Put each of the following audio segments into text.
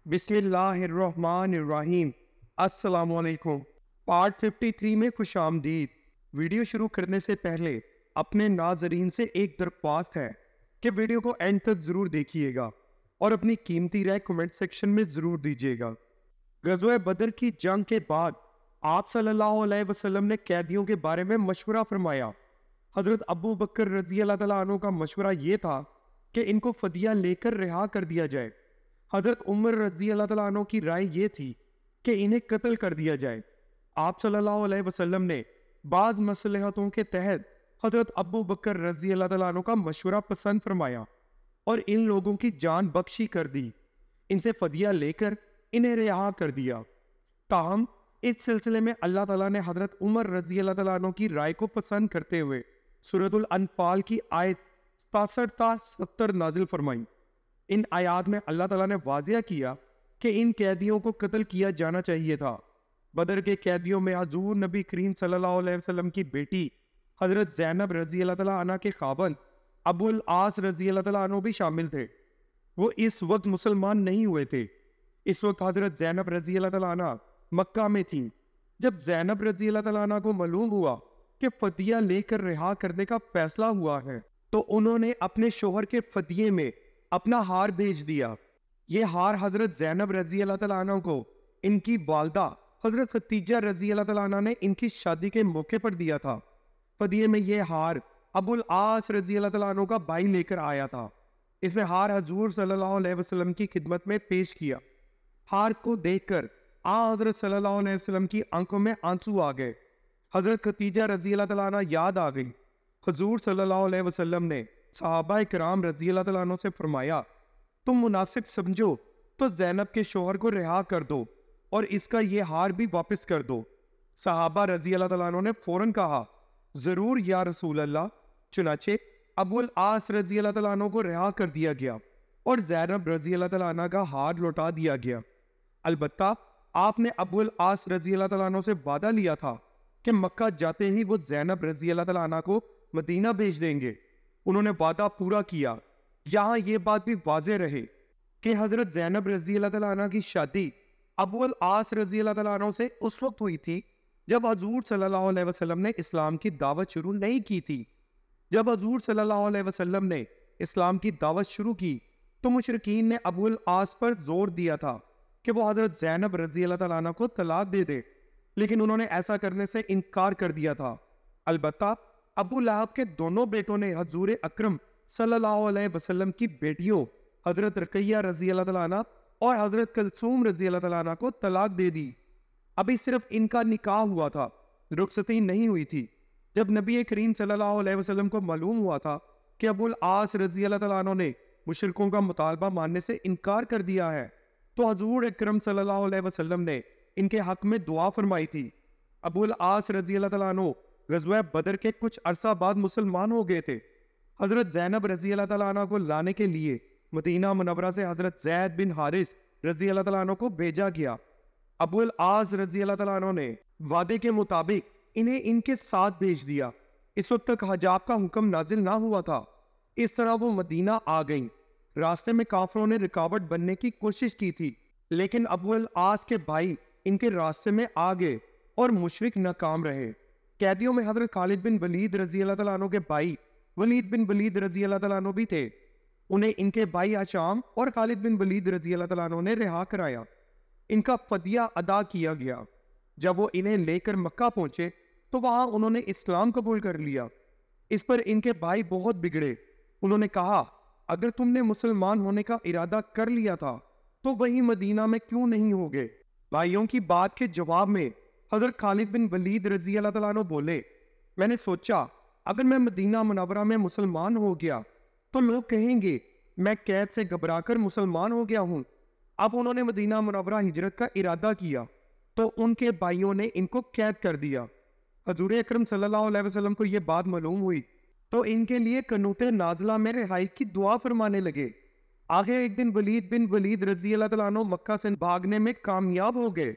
بسم اللہ الرحمن الرحیم۔ السلام علیکم۔ پارٹ 53 میں خوش آمدید۔ ویڈیو شروع کرنے سے پہلے اپنے ناظرین سے ایک درخواست ہے کہ ویڈیو کو اینڈ تک ضرور دیکھیے گا اور اپنی قیمتی رائے کمنٹ سیکشن میں ضرور دیجیے گا۔ غزوہ بدر کی جنگ کے بعد آپ صلی اللہ علیہ وسلم نے قیدیوں کے بارے میں مشورہ فرمایا۔ حضرت ابو بکر رضی اللہ تعالیٰ عنہ کا مشورہ یہ تھا کہ ان کو فدیہ لے کر رہا کر دیا جائے۔ حضرت عمر رضی اللہ تعالیٰ عنہ کی رائے یہ تھی کہ انہیں قتل کر دیا جائے۔ آپ صلی اللہ علیہ وسلم نے بعض مصلحتوں کے تحت حضرت ابو بکر رضی اللہ تعالیٰ عنہ کا مشورہ پسند فرمایا اور ان لوگوں کی جان بخشی کر دی، ان سے فدیہ لے کر انہیں رہا کر دیا۔ تاہم اس سلسلے میں اللہ تعالیٰ نے حضرت عمر رضی اللہ تعالیٰ عنہ کی رائے کو پسند کرتے ہوئے سورۃ الانفال کی آیت 67 تا 70 نازل فرمائی۔ ان آیات میں اللہ تعالیٰ نے واضح کیا کہ ان قیدیوں کو قتل کیا جانا چاہیے تھا۔ بدر کے قیدیوں میں حضور نبی کریم صلی اللہ علیہ وسلم کی بیٹی حضرت زینب رضی اللہ تعالیٰ عنہ کے خاوند ابو العاص رضی اللہ تعالیٰ عنہ بھی شامل تھے۔ وہ اس وقت مسلمان نہیں ہوئے تھے۔ اس وقت حضرت زینب رضی اللہ تعالیٰ عنہ مکہ میں تھیں۔ جب زینب رضی اللہ تعالیٰ عنہ کو معلوم ہوا کہ فدیہ لے کر رہا کرنے کا فیصلہ ہوا ہے تو انہوں نے اپنے شوہر کے فدیے میں اپنا ہار بھیج دیا۔ یہ ہار حضرت زینب رضی اللہ تعالیٰ عنہ کو ان کی والدہ حضرت ختیجہ رضی اللہ تعالیٰ عنہ نے ان کی شادی کے موقع پر دیا تھا۔ فدیے میں یہ ہار ابو العاص رضی اللہ تعالیٰ عنہ کا بھائی لے کر آیا تھا۔ اس نے ہار حضور صلی اللہ علیہ وسلم کی خدمت میں پیش کیا۔ ہار کو دیکھ کر حضرت صلی اللہ علیہ وسلم کی آنکھوں میں آنسو آ گئے۔ حضرت ختیجہ رضی اللہ تعالیٰ عنہ یاد آ گئی۔ حضور صلی اللہ علیہ وسلم نے صحابہ کرام رضی اللہ تعالیٰ عنہ سے فرمایا، تم مناسب سمجھو تو زینب کے شوہر کو رہا کر دو اور اس کا یہ ہار بھی واپس کر دو۔ صحابہ رضی اللہ تعالیٰ عنہ نے فوراً کہا، ضرور یا رسول اللہ۔ چنانچہ ابو العاص رضی اللہ تعالیٰ عنہ کو رہا کر دیا گیا اور زینب رضی اللہ تعالیٰ عنہ کا ہار لوٹا دیا گیا۔ البتہ آپ نے ابو العاص رضی اللہ تعالیٰ عنہ سے وعدہ لیا تھا کہ مکہ جاتے ہی وہ زینب رضی اللہ تعالیٰ عنہ کو مدینہ بھیج دیں گے۔ انہوں نے وعدہ پورا کیا۔ یہاں یہ بات بھی واضح رہے کہ حضرت زینب رضی اللہ تعالیٰ عنہ کی شادی ابو العاص رضی اللہ تعالیٰ عنہ سے اس وقت ہوئی تھی جب حضور صلی اللہ علیہ وسلم نے اسلام کی دعوت شروع نہیں کی تھی۔ جب حضور صلی اللہ علیہ وسلم نے اسلام کی دعوت شروع کی تو مشرکین نے ابو العاص پر زور دیا تھا کہ وہ حضرت زینب رضی اللہ تعالیٰ عنہ کو طلاق دے دے، لیکن انہوں نے ایسا کرنے سے انکار کر دیا تھا۔ البتہ ابو لہب کے دونوں بیٹوں نے حضور اکرم صلی اللہ علیہ وسلم کی بیٹیوں حضرت رقیہ رضی اللہ تعالیٰ عنہ اور حضرت کلثوم رضی اللہ تعالیٰ عنہ کو طلاق دے دی۔ ابھی صرف ان کا نکاح ہوا تھا، رخصتی نہیں ہوئی تھی۔ جب نبی کریم صلی اللہ علیہ وسلم کو معلوم ہوا تھا کہ ابو العاص رضی اللہ تعالیٰ عنہ نے مشرکوں کا مطالبہ ماننے سے انکار کر دیا ہے تو حضور اکرم صلی اللہ علیہ وسلم نے ان کے حق میں دعا فرمائی تھی۔ ابو العاص رضی اللہ تعالیٰ عنہ غزوہ بدر کے کچھ عرصہ بعد مسلمان ہو گئے تھے۔ حضرت زینب رضی اللہ تعالیٰ عنہ کو لانے کے لیے مدینہ منورہ سے حضرت زید بن حارث رضی اللہ تعالیٰ عنہ کو بھیجا گیا۔ ابو العاص رضی اللہ تعالیٰ عنہ نے وعدے کے مطابق انہیں ان کے ساتھ بھیج دیا۔ اس وقت تک حجاب کا حکم نازل نہ ہوا تھا۔ اس طرح وہ مدینہ آ گئیں۔ راستے میں کافروں نے رکاوٹ بننے کی کوشش کی تھی، لیکن ابو العاص کے بھائی ان کے راستے میں آ گئے اور مشرک ناکام رہے۔ قیدیوں میں حضرت خالد بن ولید رضی اللہ تعالیٰ عنہ کے بھائی ولید بن ولید رضی اللہ تعالیٰ عنہ بھی تھے۔ انہیں ان کے بھائی ہشام اور خالد بن ولید رضی اللہ تعالیٰ عنہ نے رہا کرایا۔ ان کا فدیہ ادا کیا گیا۔ جب وہ انہیں لے کر مکہ پہنچے تو وہاں انہوں نے اسلام قبول کر لیا۔ اس پر ان کے بھائی بہت بگڑے۔ انہوں نے کہا، اگر تم نے مسلمان ہونے کا ارادہ کر لیا تھا تو وہی مدینہ میں کیوں نہیں ہوگے؟ بھائیوں کی بات کے جواب میں حضرت خالد بن ولید رضی اللہ تعالیٰ عنہ بولے، میں نے سوچا اگر میں مدینہ منورہ میں مسلمان ہو گیا تو لوگ کہیں گے میں قید سے گھبرا کر مسلمان ہو گیا ہوں۔ اب انہوں نے مدینہ منورہ ہجرت کا ارادہ کیا تو ان کے بھائیوں نے ان کو قید کر دیا۔ حضور اکرم صلی اللہ علیہ وسلم کو یہ بات معلوم ہوئی تو ان کے لیے قنوت نازلہ میں رہائی کی دعا فرمانے لگے۔ آخر ایک دن ولید بن ولید رضی اللہ تعالیٰ عنہ مکہ سے بھاگنے میں کامیاب ہو گئے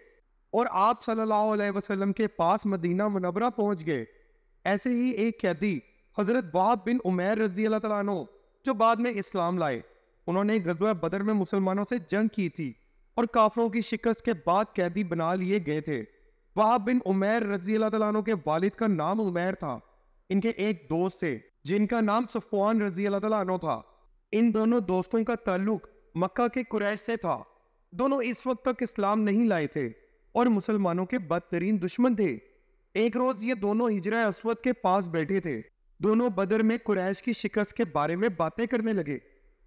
اور آپ صلی اللہ علیہ وسلم کے پاس مدینہ منورہ پہنچ گئے۔ ایسے ہی ایک قیدی حضرت وہب بن عمیر رضی اللہ تعالیٰ عنہ جو بعد میں اسلام لائے، انہوں نے غزوہ بدر میں مسلمانوں سے جنگ کی تھی اور کافروں کی شکست کے بعد قیدی بنا لیے گئے تھے۔ وہاب بن عمیر رضی اللہ تعالیٰ عنہ کے والد کا نام عمیر تھا۔ ان کے ایک دوست تھے جن کا نام صفوان رضی اللہ تعالیٰ عنہ تھا۔ ان دونوں دوستوں کا تعلق مکہ کے قریش سے تھا۔ دونوں اس وقت تک اسلام نہیں لائے تھے اور مسلمانوں کے بدترین دشمن تھے۔ ایک روز یہ دونوں حجرہ اسود کے پاس بیٹھے تھے۔ دونوں بدر میں قریش کی شکست کے بارے میں باتیں کرنے لگے،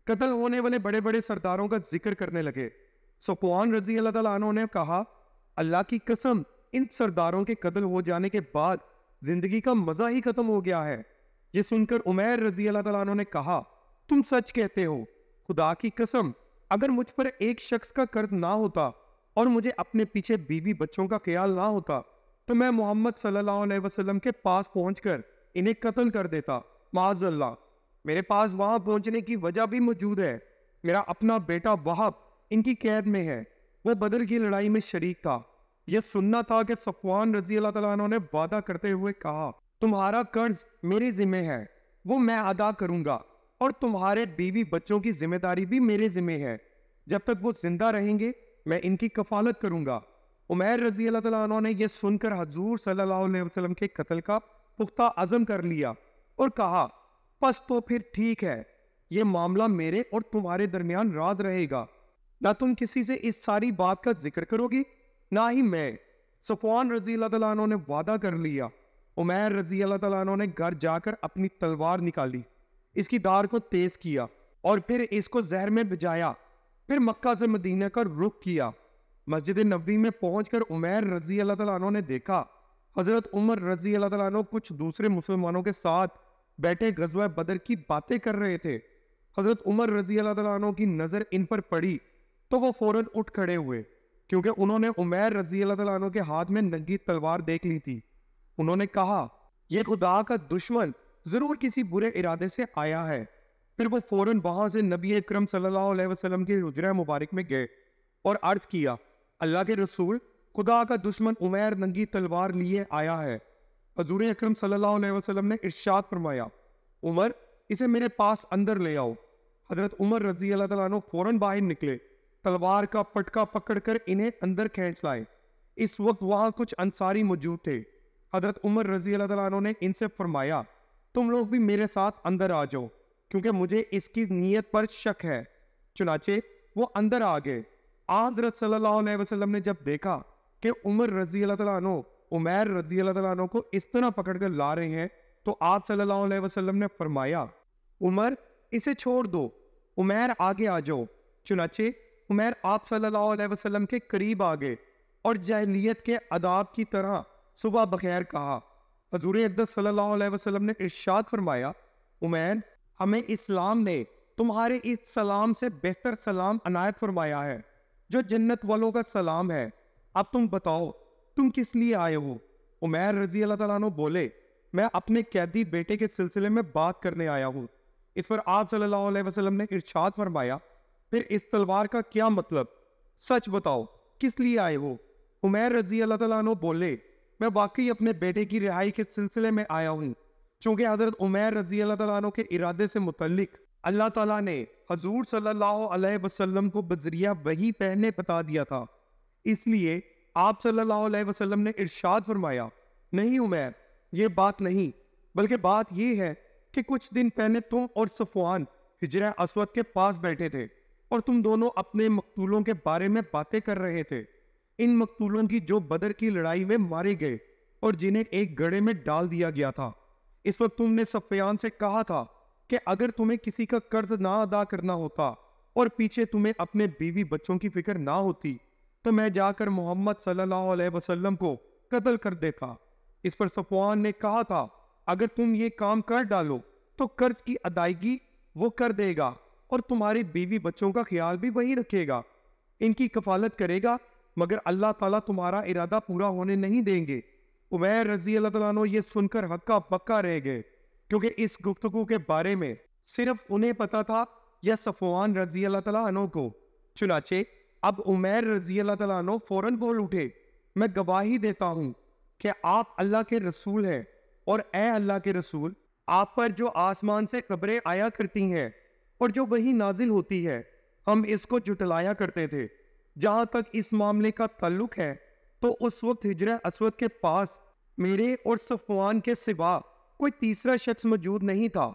قتل ہونے والے بڑے بڑے سرداروں کا ذکر کرنے لگے۔ صفوان رضی اللہ تعالیٰ عنہ نے کہا، اللہ کی قسم، ان سرداروں کے قتل ہو جانے کے بعد زندگی کا مزہ ہی ختم ہو گیا ہے۔ یہ سن کر عمیر رضی اللہ تعالیٰ عنہ نے کہا، تم سچ کہتے ہو، خدا کی قسم، اگر مجھ پر ایک شخص کا قرض نہ ہوتا اور مجھے اپنے پیچھے بیوی بچوں کا خیال نہ ہوتا تو میں محمد صلی اللہ علیہ وسلم کے پاس پہنچ کر انہیں قتل کر دیتا۔ معاذ اللہ، میرے پاس وہاں پہنچنے کی وجہ بھی موجود ہے۔ میرا اپنا بیٹا وہاب ان کی قید میں ہے، وہ بدر کی لڑائی میں شریک تھا۔ یہ سننا تھا کہ صفوان رضی اللہ تعالیٰ عنہ نے وعدہ کرتے ہوئے کہا، تمہارا قرض میرے ذمہ ہے، وہ میں ادا کروں گا، اور تمہارے بیوی بچوں کی ذمہ داری بھی میرے ذمہ ہے۔ جب تک وہ زندہ رہیں گے میں ان کی کفالت کروں گا۔ عمیر رضی اللہ تعالیٰ عنہ نے یہ سن کر حضور صلی اللہ علیہ وسلم کے قتل کا پختہ عزم کر لیا اور کہا، پس تو پھر ٹھیک ہے، یہ معاملہ میرے اور تمہارے درمیان راز رہے گا، نہ تم کسی سے اس ساری بات کا ذکر کرو گی نہ ہی میں۔ صفوان رضی اللہ تعالیٰ عنہ نے وعدہ کر لیا۔ عمیر رضی اللہ تعالیٰ عنہ نے گھر جا کر اپنی تلوار نکالی، اس کی دھار کو تیز کیا اور پھر اس کو زہر میں بجھایا، پھر مکہ سے مدینہ کا رخ کیا۔ مسجد نبوی میں پہنچ کر عمیر رضی اللہ تعالیٰ عنہ نے دیکھا حضرت عمر رضی اللہ تعالیٰ عنہ کچھ دوسرے مسلمانوں کے ساتھ بیٹھے غزوہ بدر کی باتیں کر رہے تھے۔ حضرت عمر رضی اللہ تعالیٰ عنہ کی نظر ان پر پڑی تو وہ فوراً اٹھ کھڑے ہوئے، کیونکہ انہوں نے عمیر رضی اللہ تعالیٰ عنہ کے ہاتھ میں ننگی تلوار دیکھ لی تھی۔ انہوں نے کہا، یہ خدا کا دشمن ضرور کسی برے ارادے سے آیا ہے۔ پھر وہ فوراً وہاں سے نبی اکرم صلی اللہ علیہ وسلم کے حجرہ مبارک میں گئے اور عرض کیا، اللہ کے رسول، خدا کا دشمن عمیر ننگی تلوار لیے آیا ہے۔ حضور اکرم صلی اللہ علیہ وسلم نے ارشاد فرمایا، عمر، اسے میرے پاس اندر لے آؤ۔ حضرت عمر رضی اللہ تعالیٰ عنہ فوراً باہر نکلے، تلوار کا پٹکا پکڑ کر انہیں اندر کھینچ لائے۔ اس وقت وہاں کچھ انصاری موجود تھے۔ حضرت عمر رضی اللہ تعالیٰ عنہ نے ان سے فرمایا، تم لوگ بھی میرے ساتھ اندر آ جاؤ، کیونکہ مجھے اس کی نیت پر شک ہے۔ چنانچہ وہ اندر آ گئے۔ حضرت صلی اللہ علیہ وسلم نے جب دیکھا کہ عمر رضی اللہ تعالیٰ عنہ عمیر رضی اللہ تعالیٰ عنہ کو اس طرح پکڑ کر لا رہے ہیں تو آپ صلی اللہ علیہ وسلم نے فرمایا، عمر، اسے چھوڑ دو، عمیر آگے آ جاؤ۔ چنانچہ عمیر آپ صلی اللہ علیہ وسلم کے قریب آ گئے اور جاہلیت کے آداب کی طرح صبح بخیر کہا۔ حضور اقدس صلی اللہ علیہ وسلم نے ارشاد فرمایا، عمیر، ہمیں اسلام نے تمہارے اس سلام سے بہتر سلام عنایت فرمایا ہے، جو جنت والوں کا سلام ہے۔ اب تم بتاؤ، تم کس لیے آئے ہو؟ عمیر رضی اللہ تعالیٰ عنہ بولے، میں اپنے قیدی بیٹے کے سلسلے میں بات کرنے آیا ہوں۔ اس پر آپ صلی اللہ علیہ وسلم نے ارشاد فرمایا، پھر اس تلوار کا کیا مطلب؟ سچ بتاؤ، کس لیے آئے ہو؟ عمیر رضی اللہ تعالیٰ عنہ بولے، میں واقعی اپنے بیٹے کی رہائی کے سلسلے میں آیا ہوں، چونکہ حضرت عمیر رضی اللہ تعالیٰ عنہ کے ارادے سے متعلق اللہ تعالیٰ نے حضور صلی اللہ علیہ وسلم کو بذریعہ وحی پہلے بتا دیا تھا۔ اس لیے آپ صلی اللہ علیہ وسلم نے ارشاد فرمایا، نہیں عمیر، یہ بات نہیں، بلکہ بات یہ ہے کہ کچھ دن پہلے تم اور صفوان حجرہ اسود کے پاس بیٹھے تھے اور تم دونوں اپنے مقتولوں کے بارے میں باتیں کر رہے تھے، ان مقتولوں کی جو بدر کی لڑائی میں مارے گئے اور جنہیں ایک گڑھے میں ڈال دیا گیا تھا۔ اس وقت تم نے صفیان سے کہا تھا کہ اگر تمہیں کسی کا قرض نہ ادا کرنا ہوتا اور پیچھے تمہیں اپنے بیوی بچوں کی فکر نہ ہوتی تو میں جا کر محمد صلی اللہ علیہ وسلم کو قتل کر دیتا۔ اس پر صفوان نے کہا تھا، اگر تم یہ کام کر ڈالو تو قرض کی ادائیگی وہ کر دے گا اور تمہاری بیوی بچوں کا خیال بھی وہی رکھے گا، ان کی کفالت کرے گا، مگر اللہ تعالیٰ تمہارا ارادہ پورا ہونے نہیں دیں گے۔ عمیر رضی اللہ تعالیٰ عنہ یہ سن کر ہکا بکا رہ گئے، کیونکہ اس گفتگو کے بارے میں صرف انہیں پتا تھا یا صفوان رضی اللہ تعالیٰ عنہ کو۔ چنانچہ اب عمیر رضی اللہ تعالیٰ عنہ فوراً بول اٹھے، میں گواہی دیتا ہوں کہ آپ اللہ کے رسول ہیں، اور اے اللہ کے رسول، آپ پر جو آسمان سے خبریں آیا کرتی ہیں اور جو وہی نازل ہوتی ہے، ہم اس کو جھٹلایا کرتے تھے، جہاں تک اس معاملے کا تعلق ہے تو اس وقت حجر اسود کے پاس میرے اور صفوان کے سوا کوئی تیسرا شخص موجود نہیں تھا،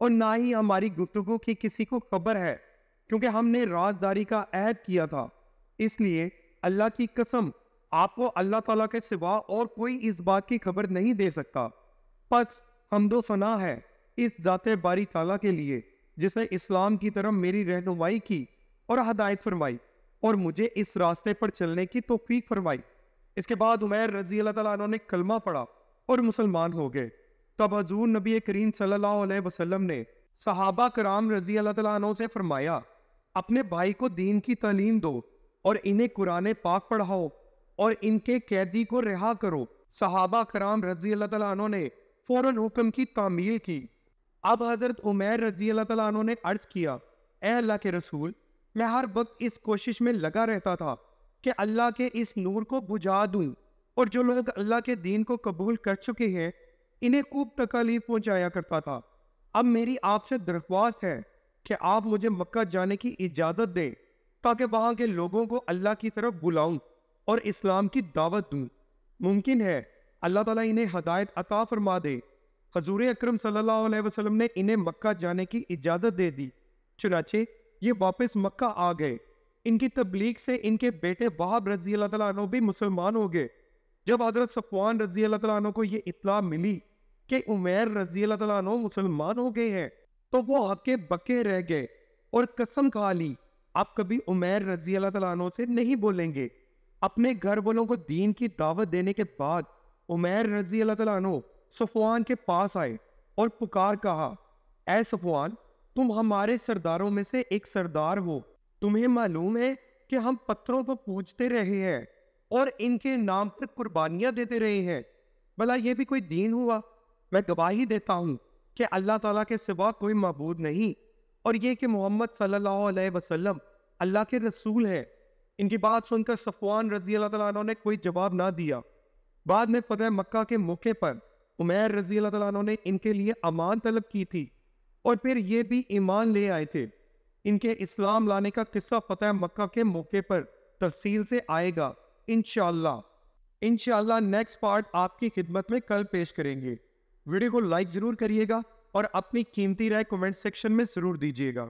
اور نہ ہی ہماری گفتگو کی کسی کو خبر ہے، کیونکہ ہم نے رازداری کا عہد کیا تھا۔ اس لیے اللہ کی قسم آپ کو اللہ تعالیٰ کے سوا اور کوئی اس بات کی خبر نہیں دے سکتا۔ پس حمد و ثنا ہے اس ذات باری تعالیٰ کے لیے جس نے اسلام کی طرف میری رہنمائی کی اور ہدایت فرمائی اور مجھے اس راستے پر چلنے کی توفیق فرمائی۔ اس کے بعد عمیر رضی اللہ تعالیٰ عنہ نے کلمہ پڑھا اور مسلمان ہو گئے۔ تب حضور نبی کریم صلی اللہ علیہ وسلم نے صحابہ کرام رضی اللہ تعالیٰ عنہ سے فرمایا، اپنے بھائی کو دین کی تعلیم دو اور انہیں قرآن پاک پڑھاؤ اور ان کے قیدی کو رہا کرو۔ صحابہ کرام رضی اللہ تعالیٰ عنہ نے فوراً حکم کی تعمیل کی۔ اب حضرت عمیر رضی اللہ تعالیٰ عنہ نے عرض کیا، اے اللہ کے رسول، میں ہر وقت اس کوشش میں لگا رہتا تھا کہ اللہ کے اس نور کو بجھا دوں، اور جو لوگ اللہ کے دین کو قبول کر چکے ہیں انہیں خوب تکالیف پہنچایا کرتا تھا۔ اب میری آپ سے درخواست ہے کہ آپ مجھے مکہ جانے کی اجازت دیں تاکہ وہاں کے لوگوں کو اللہ کی طرف بلاؤں اور اسلام کی دعوت دوں۔ ممکن ہے اللہ تعالیٰ انہیں ہدایت عطا فرما دے۔ حضور اکرم صلی اللہ علیہ وسلم نے انہیں مکہ جانے کی اجازت دے دی۔ چنانچہ یہ واپس مکہ آ گئے۔ ان کی تبلیغ سے ان کے بیٹے وہب رضی اللہ تعالیٰ عنہ بھی مسلمان ہو گئے۔ جب حضرت صفوان رضی اللہ تعالیٰ عنہ کو یہ اطلاع ملی کہ عمیر رضی اللہ تعالیٰ عنہ مسلمان ہو گئے ہیں تو وہ ہکے بکے رہ گئے اور قسم کھا لی آپ کبھی عمیر رضی اللہ تعالیٰ عنہ سے نہیں بولیں گے۔ اپنے گھر والوں کو دین کی دعوت دینے کے بعد عمیر رضی اللہ تعالیٰ عنہ صفوان کے پاس آئے اور پکار کہا، اے صفوان، تم ہمارے سرداروں میں سے ایک سردار ہو۔ تمہیں معلوم ہے کہ ہم پتھروں کو پوجتے رہے ہیں اور ان کے نام پر قربانیاں دیتے رہے ہیں، بھلا یہ بھی کوئی دین ہوا؟ میں گواہی دیتا ہوں کہ اللہ تعالیٰ کے سوا کوئی معبود نہیں، اور یہ کہ محمد صلی اللہ علیہ وسلم اللہ کے رسول ہیں۔ ان کی بات سن کر صفوان رضی اللہ تعالیٰ عنہ نے کوئی جواب نہ دیا۔ بعد میں فتح مکہ کے موقع پر عمیر رضی اللہ تعالیٰ عنہ نے ان کے لیے امان طلب کی تھی، اور پھر یہ بھی ایمان لے آئے تھے۔ ان کے اسلام لانے کا قصہ فتح مکہ کے موقع پر تفصیل سے آئے گا انشاءاللہ نیکسٹ پارٹ آپ کی خدمت میں کل پیش کریں گے۔ ویڈیو کو لائک ضرور کریے گا اور اپنی قیمتی رائے کمنٹ سیکشن میں ضرور دیجیے گا۔